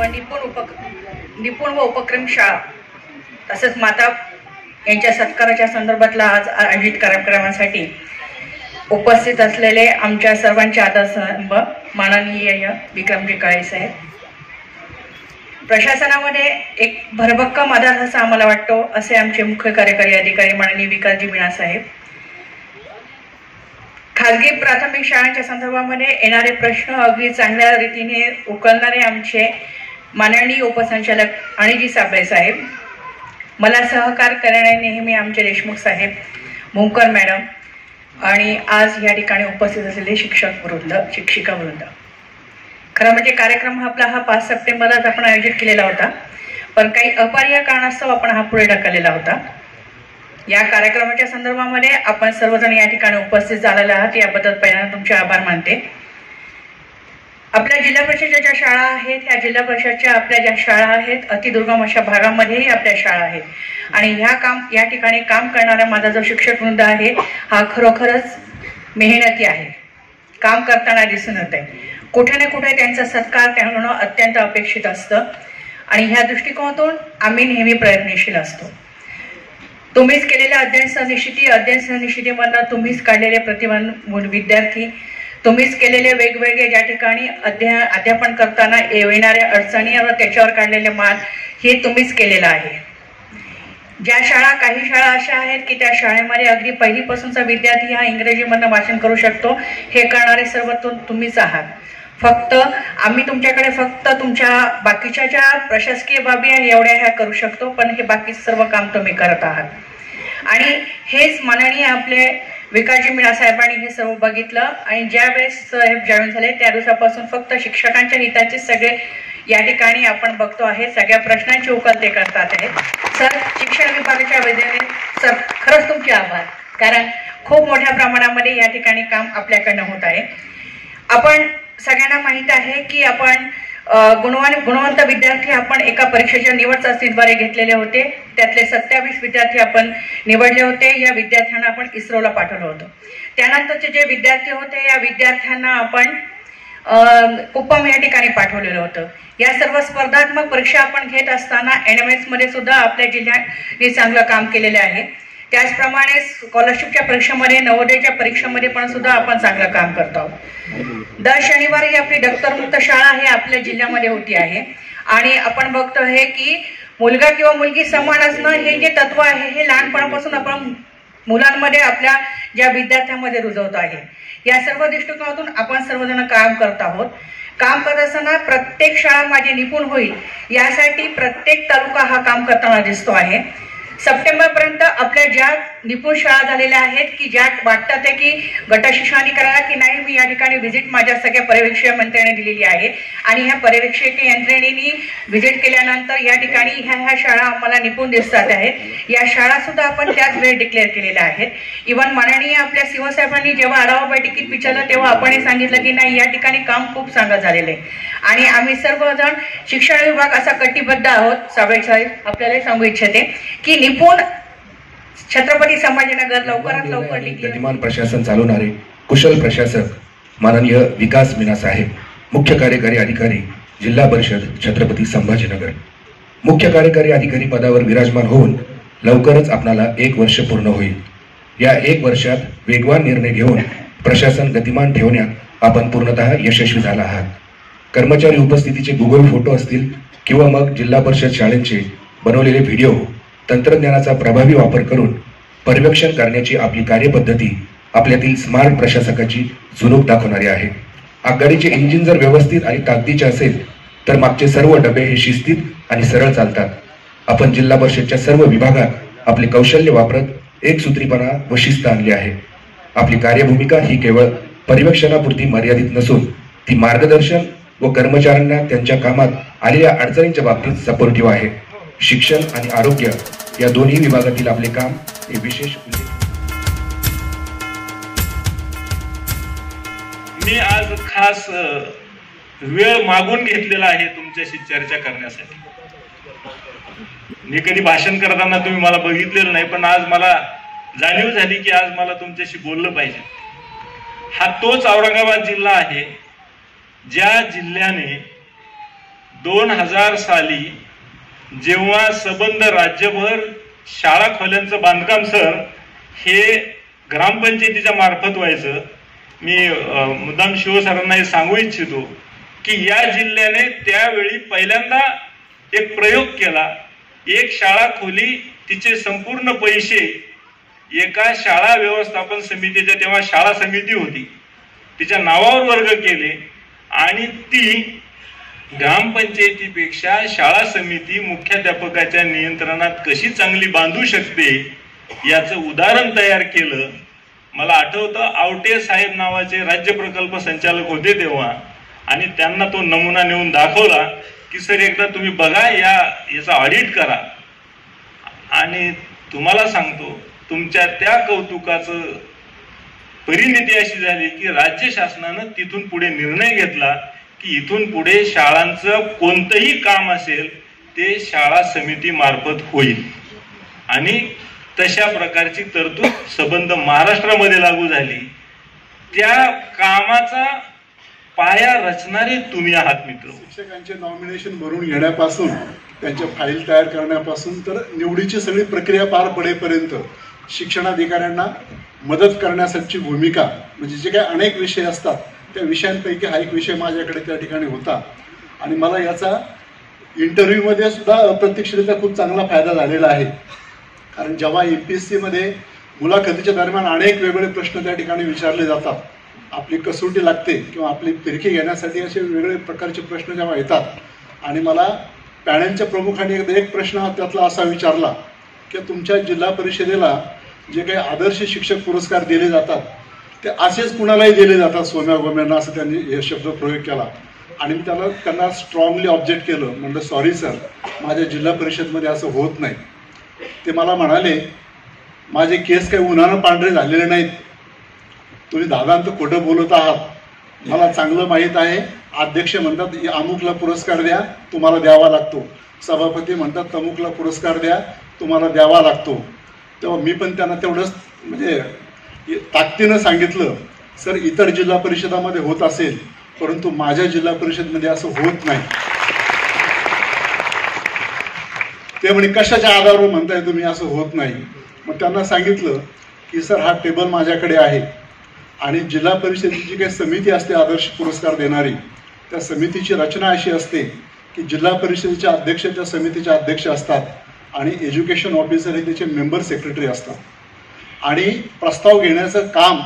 व निपुण व उपक्रम शाळा तसेच माता यांच्या सत्काराच्या संदर्भातला आज आयोजित कार्यक्रमासाठी उपस्थित असलेले आमच्या सर्वांचे आदरस्तंभ माननीय विक्रमजी काळे साहेब, प्रशासनामध्ये एक भरभक्कम आधार असा आम्हाला वाटतो असे आमचे मुख्य कार्यकारी अधिकारी माननीय विकासजी मीना साहेब, खाजगी प्राथमिक शाळांच्या संदर्भामध्ये येणारे प्रश्न अगदी चांगल्या रीतीने उकलणारे आमचे माननीय उपसंचालक अनिजी साबळे साहेब, मला सहकार करणारे नेहमी आमचे देशमुख साहेब, मुंकर मॅडम आणि आज या ठिकाणी उपस्थित असलेले शिक्षक वृंद, शिक्षिका वृंद. खरं म्हणजे कार्यक्रम आपला हा 5 सप्टेंबरलाच आपण आयोजित केलेला होता, पण काही अपरिहार्य कारणास्तव आपण हा पुढे ढकललेला होता. या कार्यक्रमाच्या संदर्भामध्ये आपण सर्वजण या ठिकाणी उपस्थित झालेले आहात याबद्दल पहिल्यांदा तुमचे आभार मानते. आपल्या जिल्हा परिषदेच्या ज्या शाळा आहेत ह्या जिल्हा परिषदच्या आपल्या ज्या शाळा आहेत अतिदुर्गम अशा भागामध्येही आपल्या शाळा आहेत आणि या ठिकाणी काम करणारा माझा जो शिक्षक वृंद आहे हा खरोखरच मेहनती आहे, काम करताना दिसून येत आहे. कुठे ना कुठे त्यांचा सत्कार होणं अत्यंत अपेक्षित असतं आणि ह्या दृष्टिकोनातून आम्ही नेहमी प्रयत्नशील असतो. तुम्हीच केलेल्या अध्ययन सहनिश्चितीमधनं तुम्हीच काढलेले प्रतिभान विद्यार्थी, तुम्हीच केलेले वेगवेगळे ज्या ठिकाणी अध्यापन करताना येणाऱ्या अडचणी व त्याच्यावर काढलेले मार्ग हे तुम्हीच केलेलं आहे. काही शाळा अशा आहेत की त्या शाळेमध्ये अगदी पहिलीपासूनचा विद्यार्थी हा इंग्रजीमधनं वाचन करू शकतो, हे करणारे सर्व तुम्हीच आहात. फक्त आम्ही तुमच्याकडे फक्त तुमच्या बाकीच्या ज्या प्रशासकीय बाबी आहे एवढ्या ह्या करू शकतो, पण हे बाकी सर्व काम तुम्ही करत आहात. आणि हेच माननीय आपले विकासजी मीना साहेबांनी हे सर्व बघितलं आणि ज्या वेळेस साहेब जॉईन झाले त्या दिवसापासून फक्त शिक्षकांच्या हिताचे सगळे या ठिकाणी आपण बघतो आहे, सगळ्या प्रश्नांची उकल ते करतात आहे. सर, शिक्षण विभागाच्या वैद्याने सर खरंच तुमचे आभार, कारण खूप मोठ्या प्रमाणामध्ये या ठिकाणी काम आपल्याकडनं होत आहे. आपण सगळ्यांना माहित आहे की आपण गुणवंत विद्यार्थी आपण एका परीक्षेच्या निवड चाचणीद्वारे घेतलेले होते, त्यातले 27 विद्यार्थी आपण निवडले होते. या विद्यार्थ्यांना आपण इस्रोला पाठवलं होतं. त्यानंतरचे जे विद्यार्थी होते या विद्यार्थ्यांना आपण कुप्पम या ठिकाणी पाठवलेलं होतं. या सर्व स्पर्धात्मक परीक्षा आपण घेत असताना NMS मध्ये सुद्धा आपल्या जिल्ह्याने चांगलं काम केलेलं आहे. त्याचप्रमाणे स्कॉलरशिपच्या परीक्षेमध्ये, नवोदयच्या परीक्षेमध्ये पण सुद्धा आपण चांगलं काम करतो. दर शनिवारी आपली दप्तरमुक्त शाळा हे आपल्या जिल्ह्यामध्ये होती आहे आणि आपण बघतो आहे की मुलगा किंवा मुलगी समान असणं हे जे तत्व आहे हे लहानपणापासून आपण मुलांमध्ये आपल्या ज्या विद्यार्थ्यांमध्ये रुजवतो आहे. या सर्व दृष्टिकोनातून आपण सर्वजण काम करत आहोत. काम करत असताना प्रत्येक शाळा माझी निपुण होईल यासाठी प्रत्येक तालुका हा काम करताना दिसतो आहे. सप्टेंबरपर्यंत आपल्या ज्या निपुण शाळा झालेल्या आहेत की ज्या वाटतात आहे की गटशिक्षणाने करायला की नाही, मी या ठिकाणी व्हिजिट माझ्या सगळ्या पर्यवेक्षक यंत्रणेने दिलेली आहे आणि ह्या पर्यवेक्षक यंत्रणेने व्हिजिट केल्यानंतर या ठिकाणी ह्या शाळा आम्हाला निपुण दिसतात आहेत. या शाळा सुद्धा आपण त्याच वेळी डिक्लेअर केलेल्या आहेत. इव्हन माननीय आपल्या सीओ साहेबांनी जेव्हा आढावा बैठकीत विचारलं तेव्हा आपण सांगितलं की नाही, या ठिकाणी काम खूप चांगलं झालेलं आहे आणि आम्ही सर्वजण शिक्षण विभाग असा कटिबद्ध आहोत. साबळे साहेब आपल्याला सांगू इच्छिते की निपुण छत्रपती संभाजीनगर लवकरात लवकर गतिमान प्रशासन चालवणारे कुशल प्रशासक माननीय विकास मीना साहेब, मुख्य कार्यकारी अधिकारी जिल्हा परिषद छत्रपती संभाजीनगर. मुख्य कार्यकारी अधिकारी पदावर विराजमान होऊन लवकरच आपणाला 1 वर्ष पूर्ण होईल. या 1 वर्षात वेगवान निर्णय घेऊन प्रशासन गतिमान ठेवण्यात आपण पूर्णतः यशस्वी झाला आहात. कर्मचारी उपस्थितीचे गुगल फोटो असतील किंवा मग जिल्हा परिषद शाळेचे बनवलेले व्हिडिओ, तंत्रज्ञानाचा प्रभावी वापर करून पर्यवेक्षण करण्याची आपली कार्यपद्धती आपल्यातील स्मार्ट प्रशासकाची जुनूक दाखवणारी आहे. आगगाडीचे इंजिन जर व्यवस्थित आणि ताकदीचे असेल तर मागचे सर्व डबे हे शिस्तीत आणि सरळ चालतात. आपण जिल्हा परिषदच्या सर्व विभागात आपले कौशल्य वापरत एकसूत्रीपणा व शिस्त आणली आहे. आपली कार्यभूमिका ही केवळ पर्यवेक्षणापुरती मर्यादित नसून ती मार्गदर्शन व कर्मचाऱ्यांना त्यांच्या कामात आलेल्या अडचणींच्या बाबतीत सपोर्टिव्ह आहे. शिक्षण आणि आरोग्य या दोन्ही विभागातील आपले काम हे विशेष उल्लेख. मी आज खास वेळ मागून घेतलेला आहे तुमच्याशी चर्चा करण्यासाठी. मी कधी भाषण करताना तुम्ही मला बघितलेलं नाही, पण आज मला जाणीव झाली की आज मला तुमच्याशी बोललं पाहिजे. हा तोच औरंगाबाद जिल्हा आहे ज्या जिल्ह्याने 2000 साली जेव्हा सबंध राज्यभर शाळा खोल्यांचं बांधकाम सर हे ग्रामपंचायतीच्या मार्फत व्हायचं, मी मुद्दाम शिवसरांना हे सांगू इच्छितो की या जिल्ह्याने त्यावेळी पहिल्यांदा एक प्रयोग केला. एक शाळा खोली तिचे संपूर्ण पैसे एका शाळा व्यवस्थापन समितीच्या, तेव्हा शाळा समिती होती, तिच्या नावावर वर्ग केले आणि ती ग्रामपंचायतीपेक्षा शाळा समिती मुख्याध्यापकाच्या नियंत्रणात कशी चांगली बांधू शकते याचं उदाहरण तयार केलं. मला आठवतं आवटे साहेब नावाचे राज्य प्रकल्प संचालक होते तेव्हा, आणि त्यांना तो नमुना नेऊन दाखवला की सर एकदा तुम्ही बघा, याचा ऑडिट करा. आणि तुम्हाला सांगतो तुमच्या त्या कौतुकाचं परिणिती अशी झाली की राज्य शासनानं तिथून पुढे निर्णय घेतला की इथून पुढे शाळांचं कोणतंही काम असेल ते शाळा समिती मार्फत होईल. आणि तशा प्रकारची तरतूद सबंध महाराष्ट्रामध्ये लागू झाली. त्या कामाचा पाया रचणारे तुम्ही आहात मित्र. शिक्षकांचे नॉमिनेशन भरून घेण्यापासून त्यांच्या फाईल तयार करण्यापासून तर निवडीची सगळी प्रक्रिया पार पडेपर्यंत शिक्षणाधिकाऱ्यांना मदत करण्यासाठीची भूमिका, म्हणजे जे काही अनेक विषय असतात त्या विषयांपैकी हा एक विषय माझ्याकडे त्या ठिकाणी होता. आणि मला याचा इंटरव्ह्यूमध्ये सुद्धा अप्रत्यक्षरित्या खूप चांगला फायदा झालेला आहे. कारण जेव्हा MPSC मध्ये मुलाखतीच्या दरम्यान अनेक वेगवेगळे प्रश्न त्या ठिकाणी विचारले जातात, आपली कसोटी लागते किंवा आपली फिरकी घेण्यासाठी असे वेगवेगळे प्रकारचे प्रश्न जेव्हा येतात, आणि मला पॅनलच्या प्रमुखांनी एक प्रश्न त्यातला असा विचारला की तुमच्या जिल्हा परिषदेला जे काही आदर्श शिक्षक पुरस्कार दिले जातात ते असेच कुणालाही दिले जातात सोम्या गोम्यांना, असं त्यांनी हे शब्द प्रयोग केला. आणि मी त्यांना स्ट्रॉंगली ऑब्जेक्ट केलं. म्हणलं सॉरी सर, माझ्या जिल्हा परिषदमध्ये असं होत नाही. ते मला म्हणाले माझे केस काही उन्हानं पांढरे झालेले नाहीत, तुम्ही दादांत खोटं बोलत आहात, मला चांगलं माहीत आहे. अध्यक्ष म्हणतात अमुकला पुरस्कार द्या, तुम्हाला द्यावा लागतो. सभापती म्हणतात तमुकला पुरस्कार द्या, तुम्हाला द्यावा लागतो. तेव्हा मी पण त्यांना तेवढंच म्हणजे ताकदीनं सांगितलं, सर इतर जिल्हा परिषदामध्ये होत असेल परंतु माझ्या जिल्हा परिषदमध्ये असं होत नाही. ते म्हणे कशाच्या आधारावर म्हणताय तुम्ही असं होत नाही. मग त्यांना सांगितलं की सर हा टेबल माझ्याकडे आहे आणि जिल्हा परिषदेची जी काही समिती असते आदर्श पुरस्कार देणारी, त्या समितीची रचना अशी असते की जिल्हा परिषदेच्या अध्यक्ष त्या समितीचे अध्यक्ष असतात आणि एज्युकेशन ऑफिसर हे त्याचे मेंबर सेक्रेटरी असतात. आणि प्रस्ताव घेण्याचं काम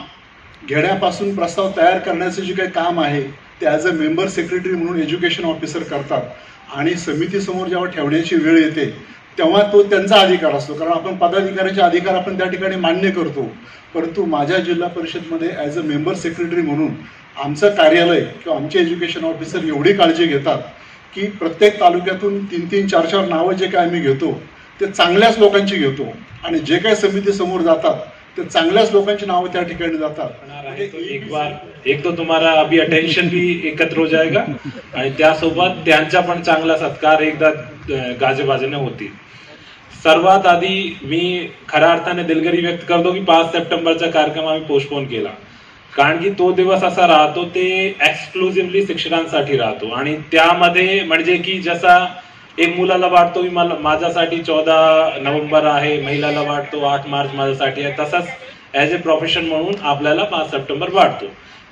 घेण्यापासून प्रस्ताव तयार करण्याचं जे काही काम आहे ते ॲज अ मेंबर सेक्रेटरी म्हणून एज्युकेशन ऑफिसर करतात. आणि समितीसमोर जेव्हा ठेवण्याची वेळ येते तेव्हा तो त्यांचा अधिकार असतो, कारण आपण पदाधिकाऱ्याचे अधिकार आपण त्या ठिकाणी मान्य करतो. परंतु माझ्या जिल्हा परिषदमध्ये ॲज अ मेंबर सेक्रेटरी म्हणून आमचं कार्यालय किंवा आमचे एज्युकेशन ऑफिसर एवढी काळजी घेतात की प्रत्येक तालुक्यातून 3-3, 4-4 नावं जे काय आम्ही घेतो ते चांगल्याच लोकांची घेतो आणि जे काही समितीसमोर जातात ते चांगल्याच लोकांची नावं त्या ठिकाणी जातात. एक तो तुम्हाला अभी अटेन्शन भी एकत्र हो जाएगा आणि त्यासोबत त्यांचा पण चांगला सत्कार एकदा गाजेबाजेने होतील. सर्वात आधी मी खऱ्या अर्थाने दिलगिरी व्यक्त करतो की 5 सप्टेंबरचा कार्यक्रम आम्ही पोस्टपोन केला, कारण की तो दिवस असा राहतो ते एक्सक्लुझिव्हली शिक्षकांसाठी राहतो. आणि त्यामध्ये म्हणजे की जसा एक मुलाला वाटतो की मला माझ्यासाठी 14 नोव्हेंबर आहे, महिलाला वाटतो 8 मार्च माझ्यासाठी आहे, तसाच ॲज अ प्रोफेशन म्हणून आपल्याला 5 सप्टेंबर वाटतो.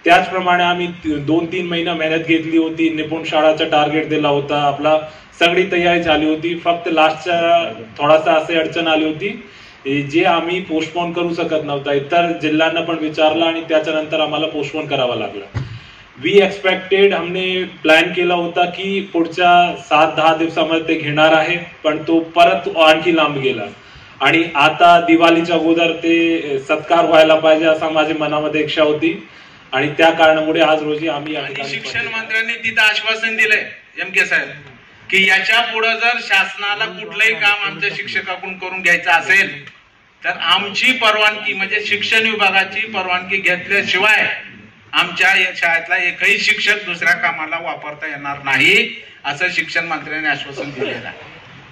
त्याचप्रमाणे आम्ही 2-3 महिना मेहनत घेतली होती, निपुण शाळाचा टार्गेट दिला होता, आपला सगळी तयारी झाली होती. फक्त लास्टच्या थोडासा असे अडचण आली होती जे आम्ही पोस्टपोन करू शकत नव्हता. इतर जिल्ह्यांना पण विचारलं आणि त्याच्यानंतर आम्हाला पोस्टपोन करावा लागला. वी एक्सपेक्टेड, हमने प्लॅन केला होता की पुढच्या 7-10 दिवसामध्ये ते घेणार आहे, पण तो परत आणखी लांब गेला. आणि आता दिवाळीच्या अगोदर ते सत्कार व्हायला पाहिजे असा माझ्या मनामध्ये इच्छा होती आणि त्या कारणामुळे आज रोजी आम्ही शिक्षण मंत्र्यांनी तिथं आश्वासन दिलंय MK साहेब की याच्या पुढे जर शासनाला कुठलंही काम आमच्या शिक्षकाकडून करून घ्यायचं असेल तर आमची परवानगी म्हणजे शिक्षण विभागाची परवानगी घेतल्याशिवाय आमच्या या शाळेतला एकही शिक्षक दुसऱ्या कामाला वापरता येणार नाही असं शिक्षण मंत्र्यांनी आश्वासन दिलेलं आहे.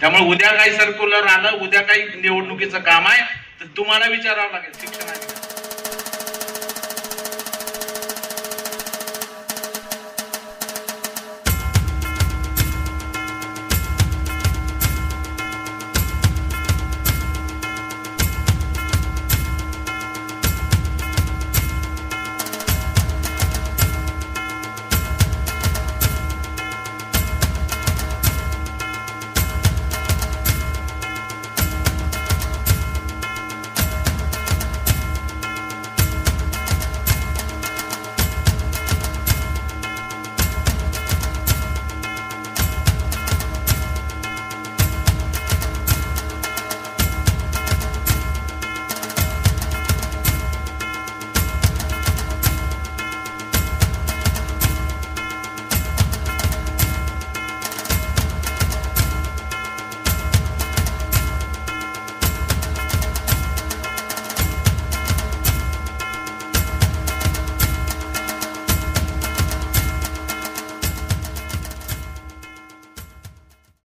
त्यामुळे उद्या काही सर्क्युलर आलं, उद्या काही निवडणुकीचं काम आहे तर तुम्हाला विचारावं लागेल शिक्षणाचे